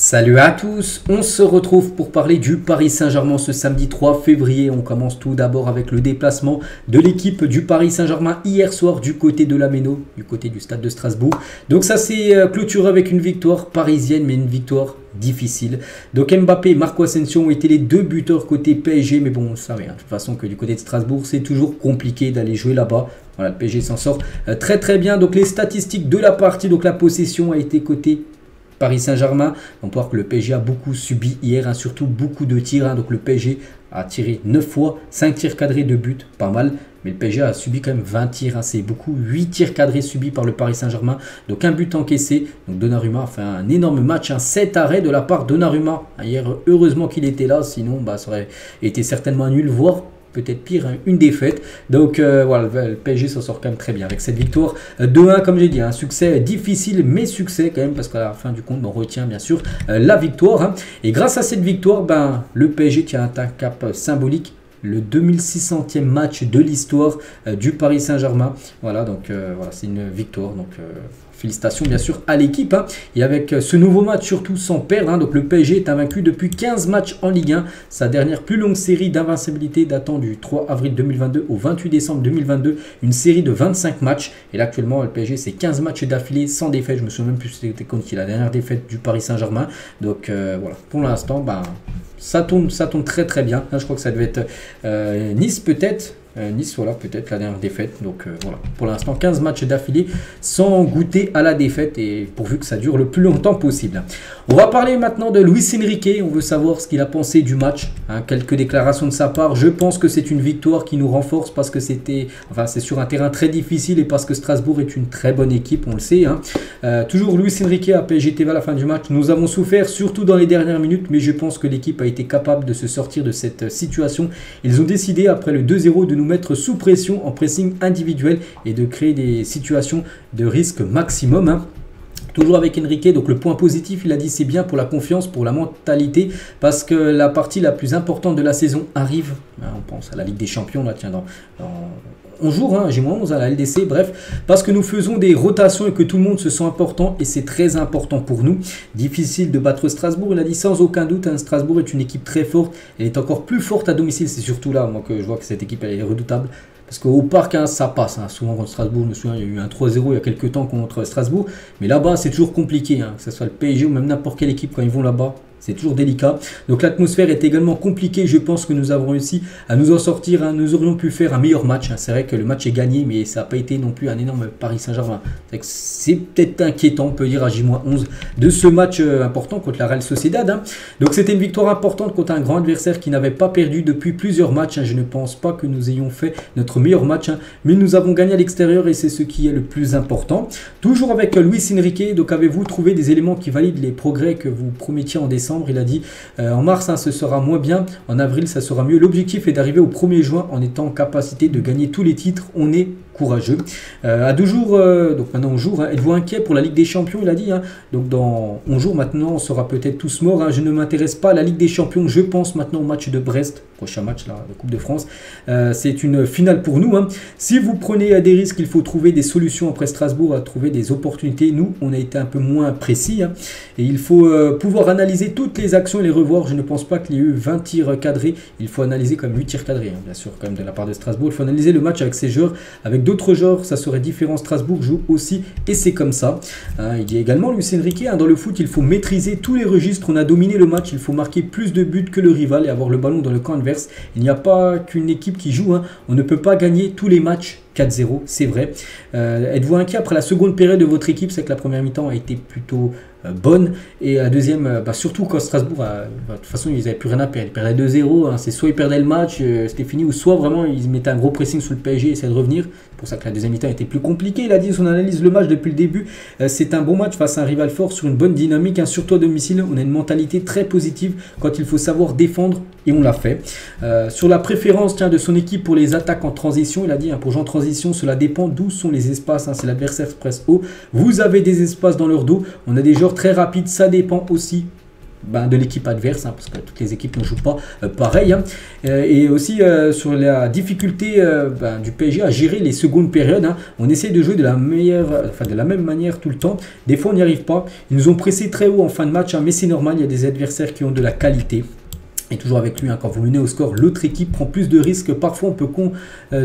Salut à tous, on se retrouve pour parler du Paris Saint-Germain ce samedi 3 février. On commence tout d'abord avec le déplacement de l'équipe du Paris Saint-Germain hier soir du côté de la Méno, du côté du stade de Strasbourg. Donc ça s'est clôturé avec une victoire parisienne, mais une victoire difficile. Donc Mbappé et Marco Asensio ont été les deux buteurs côté PSG, mais bon, ça rien. De toute façon que du côté de Strasbourg, c'est toujours compliqué d'aller jouer là-bas. Voilà, le PSG s'en sort très bien. Donc les statistiques de la partie, donc la possession a été côté Paris Saint-Germain. On peut voir que le PSG a beaucoup subi hier, surtout beaucoup de tirs. Donc le PSG a tiré 9 fois, 5 tirs cadrés, 2 buts, pas mal. Mais le PSG a subi quand même 20 tirs, c'est beaucoup. 8 tirs cadrés subis par le Paris Saint-Germain. Donc un but encaissé. Donc Donnarumma a fait un énorme match, 7 arrêts de la part de Donnarumma. Hier, heureusement qu'il était là, sinon ça aurait été certainement nul, voire peut-être pire, une défaite. Donc voilà, le PSG s'en sort quand même très bien avec cette victoire 2-1, comme j'ai dit, un succès difficile, mais succès quand même, parce qu'à la fin du compte, on retient bien sûr la victoire. Et grâce à cette victoire, le PSG tient un cap symbolique. Le 2600e match de l'histoire du Paris Saint-Germain. Voilà, donc voilà, c'est une victoire. Donc félicitations bien sûr à l'équipe. Et avec ce nouveau match, surtout sans perdre. Donc le PSG est invaincu depuis 15 matchs en Ligue 1. Sa dernière plus longue série d'invincibilité datant du 3 avril 2022 au 28 décembre 2022. Une série de 25 matchs. Et là actuellement, le PSG, c'est 15 matchs d'affilée sans défaite. Je me souviens même plus c'était contre qui la dernière défaite du Paris Saint-Germain. Donc voilà, pour l'instant, ça tourne très bien. Là, je crois que ça devait être Nice peut-être. Nice, voilà, peut-être la dernière défaite. Donc voilà, pour l'instant, 15 matchs d'affilée sans goûter à la défaite et pourvu que ça dure le plus longtemps possible. On va parler maintenant de Luis Enrique. On veut savoir ce qu'il a pensé du match. Quelques déclarations de sa part. Je pense que c'est une victoire qui nous renforce parce que c'est sur un terrain très difficile et parce que Strasbourg est une très bonne équipe, on le sait. Toujours Luis Enrique à PSG TV à la fin du match. Nous avons souffert, surtout dans les dernières minutes, mais je pense que l'équipe a été capable de se sortir de cette situation. Ils ont décidé, après le 2-0, de nous mettre sous pression en pressing individuel et de créer des situations de risque maximum. Toujours avec Enrique, donc le point positif, il a dit c'est bien pour la confiance, pour la mentalité, parce que la partie la plus importante de la saison arrive. On pense à la Ligue des Champions, là, tiens, dans 11 jours, J-11 à la LDC, bref, parce que nous faisons des rotations et que tout le monde se sent important et c'est très important pour nous. Difficile de battre Strasbourg, il a dit sans aucun doute, Strasbourg est une équipe très forte, elle est encore plus forte à domicile, c'est surtout là moi que je vois que cette équipe elle est redoutable. Parce qu'au parc, ça passe. Souvent contre Strasbourg, je me souviens, il y a eu un 3-0 il y a quelques temps contre Strasbourg. Mais là-bas, c'est toujours compliqué. Que ce soit le PSG ou même n'importe quelle équipe, quand ils vont là-bas, c'est toujours délicat. Donc l'atmosphère est également compliquée. Je pense que nous avons réussi à nous en sortir. Nous aurions pu faire un meilleur match. C'est vrai que le match est gagné, mais ça n'a pas été non plus un énorme Paris Saint-Germain. C'est peut-être inquiétant, on peut dire à J-11, de ce match important contre la Real Sociedad. Donc c'était une victoire importante contre un grand adversaire qui n'avait pas perdu depuis plusieurs matchs. Je ne pense pas que nous ayons fait notre meilleur match, mais nous avons gagné à l'extérieur et c'est ce qui est le plus important. Toujours avec Luis Enrique, donc avez-vous trouvé des éléments qui valident les progrès que vous promettiez en décembre? Il a dit en mars ce sera moins bien, en avril ça sera mieux. L'objectif est d'arriver au 1er juin en étant en capacité de gagner tous les titres. On est courageux. À 2 jours, donc maintenant 11 jours, êtes-vous inquiet pour la Ligue des Champions? Il a dit. Donc dans 11 jours maintenant, on sera peut-être tous morts. Je ne m'intéresse pas à la Ligue des Champions. Je pense maintenant au match de Brest, prochain match, là, la Coupe de France. C'est une finale pour nous. Si vous prenez des risques, il faut trouver des solutions après Strasbourg, à trouver des opportunités. Nous, on a été un peu moins précis. Et il faut pouvoir analyser toutes les actions et les revoir. Je ne pense pas qu'il y ait eu 20 tirs cadrés. Il faut analyser comme 8 tirs cadrés, bien sûr, quand même de la part de Strasbourg. Il faut analyser le match avec ses joueurs, avec d'autres joueurs, ça serait différent. Strasbourg joue aussi et c'est comme ça. Il dit également Luis Enrique, dans le foot, il faut maîtriser tous les registres. On a dominé le match, il faut marquer plus de buts que le rival et avoir le ballon dans le camp adverse. Il n'y a pas qu'une équipe qui joue. On ne peut pas gagner tous les matchs 4-0, c'est vrai. Êtes-vous inquiet après la seconde période de votre équipe? C'est que la première mi-temps a été plutôt bonne et la deuxième, surtout quand Strasbourg, de toute façon ils n'avaient plus rien à perdre. Ils perdaient 2-0, c'est soit ils perdaient le match, c'était fini, ou soit vraiment ils mettaient un gros pressing sur le PSG et essayaient de revenir. C'est pour ça que la deuxième mi-temps était plus compliquée. Il a dit, si on analyse le match depuis le début, c'est un bon match face à un rival fort sur une bonne dynamique, surtout à domicile. On a une mentalité très positive quand il faut savoir défendre et on l'a fait. Sur la préférence de son équipe pour les attaques en transition, il a dit, pour jouer en transition, cela dépend d'où sont les espaces. C'est l'adversaire presse haut. Vous avez des espaces dans leur dos. On a des joueurs très rapides. Ça dépend aussi de l'équipe adverse, hein, parce que toutes les équipes ne jouent pas pareil. Hein. Et aussi sur la difficulté du PSG à gérer les secondes périodes. Hein. On essaie de jouer de la même manière tout le temps. Des fois, on n'y arrive pas. Ils nous ont pressé très haut en fin de match, hein, mais c'est normal, il y a des adversaires qui ont de la qualité. Et toujours avec lui, hein, quand vous menez au score, l'autre équipe prend plus de risques. Parfois, on peut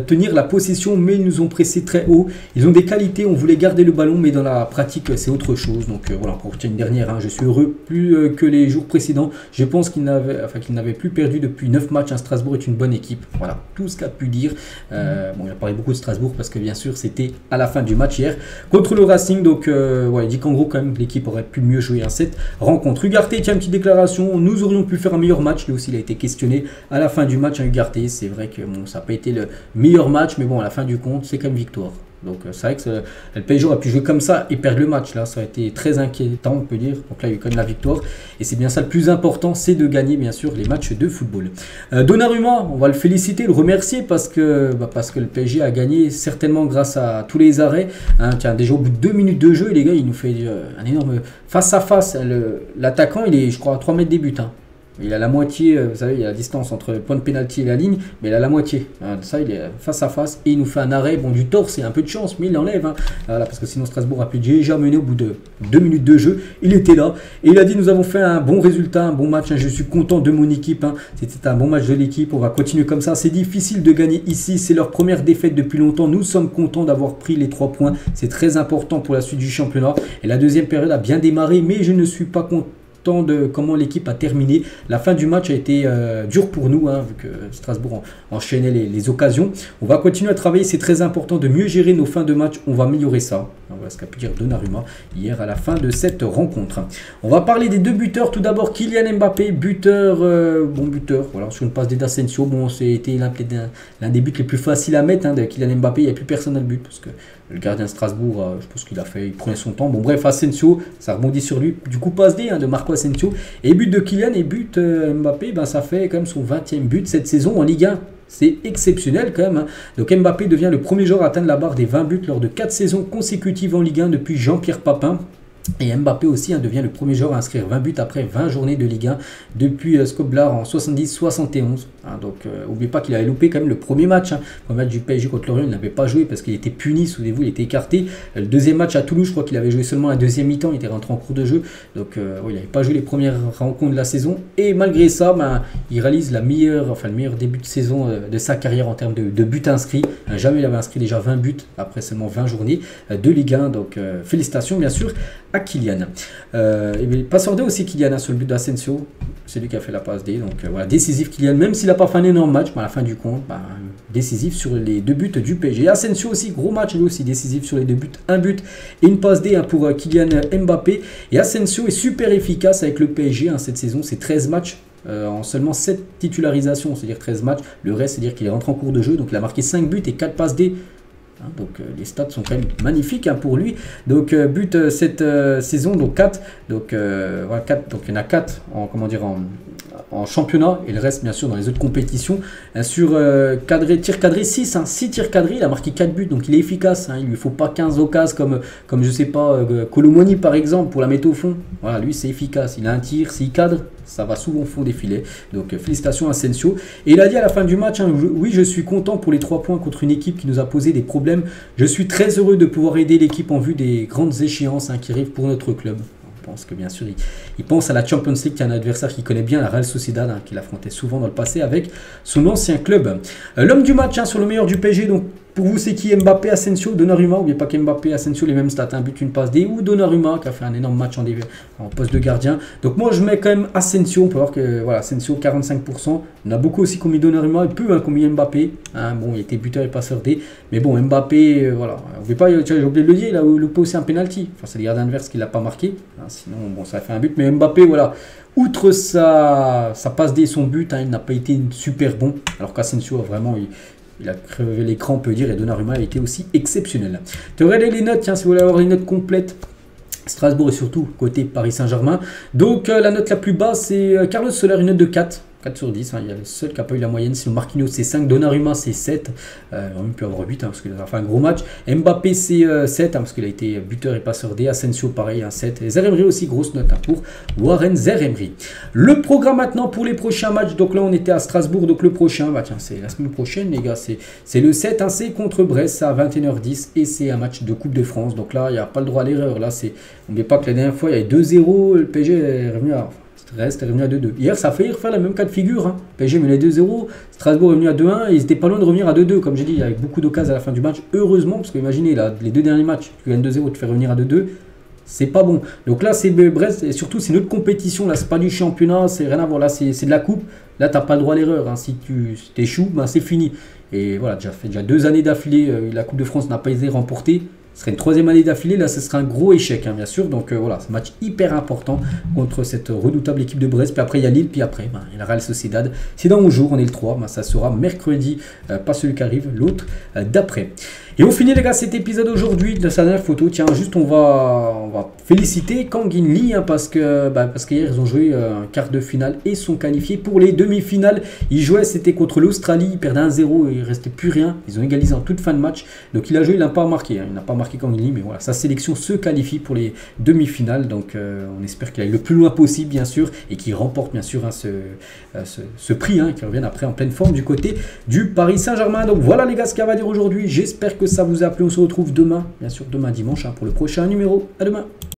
tenir la possession, mais ils nous ont pressé très haut. Ils ont des qualités, on voulait garder le ballon, mais dans la pratique, c'est autre chose. Donc voilà, encore une dernière, hein, je suis heureux plus que les jours précédents. Je pense qu'ils n'avaient plus perdu depuis 9 matchs. Hein. Strasbourg est une bonne équipe. Voilà, tout ce qu'a pu dire. Bon, il a parlé beaucoup de Strasbourg parce que bien sûr, c'était à la fin du match hier contre le Racing. Donc il dit qu'en gros, quand même, l'équipe aurait pu mieux jouer à cette rencontre. Ugarte, tiens, une petite déclaration. Nous aurions pu faire un meilleur match. Aussi, il a été questionné à la fin du match à Ugarte. C'est vrai que bon, ça n'a pas été le meilleur match, mais bon, à la fin du compte, c'est quand même victoire. Donc c'est vrai que le PSG aurait pu jouer comme ça et perdre le match. Là, ça aurait été très inquiétant, on peut dire. Donc là, il y a eu quand même la victoire. Et c'est bien ça le plus important, c'est de gagner, bien sûr, les matchs de football. Donnarumma, on va le féliciter, le remercier parce que le PSG a gagné certainement grâce à tous les arrêts. Hein, tiens, déjà au bout de 2 minutes de jeu, les gars, il nous fait un énorme face-à-face. L'attaquant, il est, je crois, à 3 mètres des buts. Hein. Il a la moitié, vous savez, il y a la distance entre le point de pénalty et la ligne, mais il a la moitié. Hein, ça, il est face à face et il nous fait un arrêt. Bon, du torse, c'est un peu de chance, mais il l'enlève. Hein, voilà, parce que sinon, Strasbourg a pu déjà mener au bout de 2 minutes de jeu. Il était là et il a dit nous avons fait un bon résultat, un bon match. Hein, je suis content de mon équipe. Hein, c'était un bon match de l'équipe. On va continuer comme ça. C'est difficile de gagner ici. C'est leur première défaite depuis longtemps. Nous sommes contents d'avoir pris les 3 points. C'est très important pour la suite du championnat. Et la deuxième période a bien démarré, mais je ne suis pas content de comment l'équipe a terminé. La fin du match a été dure pour nous, hein, vu que Strasbourg enchaînait les occasions. On va continuer à travailler, c'est très important de mieux gérer nos fins de match. On va améliorer ça. Voilà ce qu'a pu dire Donnarumma hier à la fin de cette rencontre. On va parler des 2 buteurs. Tout d'abord, Kylian Mbappé, buteur, bon buteur, voilà, sur une passe d'Asensio. Bon, c'était l'un des buts les plus faciles à mettre, hein, de Kylian Mbappé. Il n'y a plus personne à le but parce que le gardien de Strasbourg, je pense il prenait son temps. Bon, bref, Asensio, ça rebondit sur lui. Du coup, passe D, hein, de Marco Asensio. Et but de Kylian et but Mbappé, ben, ça fait quand même son 20e but cette saison en Ligue 1. C'est exceptionnel quand même. Hein. Donc Mbappé devient le premier joueur à atteindre la barre des 20 buts lors de 4 saisons consécutives en Ligue 1 depuis Jean-Pierre Papin. Et Mbappé aussi, hein, devient le premier joueur à inscrire 20 buts après 20 journées de Ligue 1 depuis Skoblar en 70-71. Hein, donc, n'oubliez pas qu'il avait loupé quand même le premier match. Hein. Le match du PSG contre Lorient, il n'avait pas joué parce qu'il était puni, souvenez-vous, il était écarté. Le deuxième match à Toulouse, je crois qu'il avait joué seulement la deuxième mi-temps, il était rentré en cours de jeu. Donc, il n'avait pas joué les premières rencontres de la saison. Et malgré ça, ben, il réalise le meilleur début de saison de sa carrière en termes de buts inscrits. Jamais il avait inscrit déjà 20 buts après seulement 20 journées de Ligue 1. Donc, félicitations bien sûr à Kylian. Et passeur D aussi Kylian sur le but d'Asensio, c'est lui qui a fait la passe D, donc voilà, décisif Kylian, même s'il n'a pas fait un énorme match, mais à la fin du compte, décisif sur les 2 buts du PSG. Asensio aussi, gros match, lui aussi décisif sur les 2 buts, 1 but et une passe D, hein, pour Kylian Mbappé. Et Asensio est super efficace avec le PSG, hein, cette saison, c'est 13 matchs. En seulement 7 titularisations, c'est-à-dire 13 matchs, le reste c'est-à-dire qu'il est rentré en cours de jeu, donc il a marqué 5 buts et 4 passes D. Donc les stats sont quand même magnifiques, hein, pour lui. Donc but cette saison, donc 4. Donc voilà, 4. Donc il y en a 4 en championnat et le reste bien sûr dans les autres compétitions. Sur tir cadré 6, hein, 6 tirs cadrés, il a marqué 4 buts, donc il est efficace. Hein, il ne lui faut pas 15 occasions comme je sais pas, Colomoni par exemple pour la mettre au fond. Voilà, lui c'est efficace. Il a un tir, s'il cadre, ça va souvent au fond des filets. Donc félicitations à Asensio. Et il a dit à la fin du match, hein, oui, je suis content pour les 3 points contre une équipe qui nous a posé des problèmes. Je suis très heureux de pouvoir aider l'équipe en vue des grandes échéances, hein, qui arrivent pour notre club. Je pense que bien sûr, il pense à la Champions League, qui est un adversaire qu'il connaît bien, la Real Sociedad, hein, qu'il affrontait souvent dans le passé avec son ancien club. L'homme du match, hein, sur le meilleur du PSG, donc pour vous, c'est qui? Mbappé, Asensio, Donnarumma? N'oubliez pas qu'Mbappé et Asensio, les mêmes stats, un but, une passe D, ou Donnarumma qui a fait un énorme match en poste de gardien. Donc moi, je mets quand même Asensio. On peut voir que voilà, Asensio 45%. On a beaucoup aussi commis Donnarumma, et peu, hein, commis Mbappé. Hein, bon, il était buteur et passeur D, mais bon, Mbappé, voilà. N'oubliez pas, j'ai oublié de le dire, il a loupé aussi un penalty. Enfin, c'est le gardien adverse qui l'a pas marqué. Hein, sinon, bon, ça a fait un but, mais Mbappé, voilà. Outre sa passe D et son but, hein, il n'a pas été super bon, alors qu'Asensio a vraiment il a crevé l'écran, on peut dire, et Donnarumma a été aussi exceptionnel. Tu aurais les notes, tiens, si vous voulez avoir les notes complètes. Strasbourg et surtout côté Paris Saint-Germain. Donc la note la plus basse, c'est Carlos Soler, une note de 4. 4 sur 10, il y a le seul qui n'a pas eu la moyenne, sinon Marquinhos c'est 5, Donnarumma c'est 7, on aurait pu avoir 8 parce qu'il a fait un gros match, Mbappé c'est 7 parce qu'il a été buteur et passeur D, Asensio pareil, 7, et Zaïre-Emery aussi, grosse note pour Warren Zaïre-Emery. Le programme maintenant pour les prochains matchs, donc là on était à Strasbourg, donc le prochain, tiens c'est la semaine prochaine les gars, c'est le 7, c'est contre Brest à 21h10 et c'est un match de Coupe de France, donc là il n'y a pas le droit à l'erreur, là c'est, n'oubliez pas que la dernière fois il y avait 2-0, le PSG est revenu à... Reste est revenu à 2-2. Hier, ça a failli refaire le même cas de figure. PSG menait 2-0, Strasbourg est revenu à 2-1 et ils étaient pas loin de revenir à 2-2, comme j'ai dit, avec beaucoup d'occasions à la fin du match. Heureusement, parce que imaginez, là, les 2 derniers matchs, tu gagnes 2-0 et tu fais revenir à 2-2, c'est pas bon. Donc là, c'est Brest, et surtout, c'est notre compétition. Là, c'est pas du championnat, c'est rien à voir. Là, c'est de la coupe. Là, tu n'as pas le droit à l'erreur. Si tu échoues, c'est fini. Et voilà, déjà 2 années d'affilée, la Coupe de France n'a pas été remportée. Ce serait une 3e année d'affilée, là ce serait un gros échec bien sûr, donc voilà, c'est un match hyper important contre cette redoutable équipe de Brest, puis après il y a Lille, puis après il y a la Real Sociedad, c'est dans 11 jours, on est le 3, ça sera mercredi, pas celui qui arrive, l'autre d'après. Et on finit les gars cet épisode aujourd'hui de sa dernière photo, tiens juste on va féliciter Kang In Lee parce qu'hier ils ont joué un quart de finale et sont qualifiés pour les demi-finales. Ils jouaient, c'était contre l'Australie, ils perdaient 1-0 et il ne restait plus rien, ils ont égalisé en toute fin de match, donc il a joué, il n'a pas marqué, il n'a pas marqué Kang In Lee, mais voilà, sa sélection se qualifie pour les demi-finales, donc on espère qu'il aille le plus loin possible bien sûr et qu'il remporte bien sûr ce prix, qu'il revienne après en pleine forme du côté du Paris Saint-Germain. Donc voilà les gars ce qu'il y a à dire aujourd'hui, j'espère que ça vous a plu, on se retrouve demain, bien sûr demain dimanche pour le prochain numéro, à demain.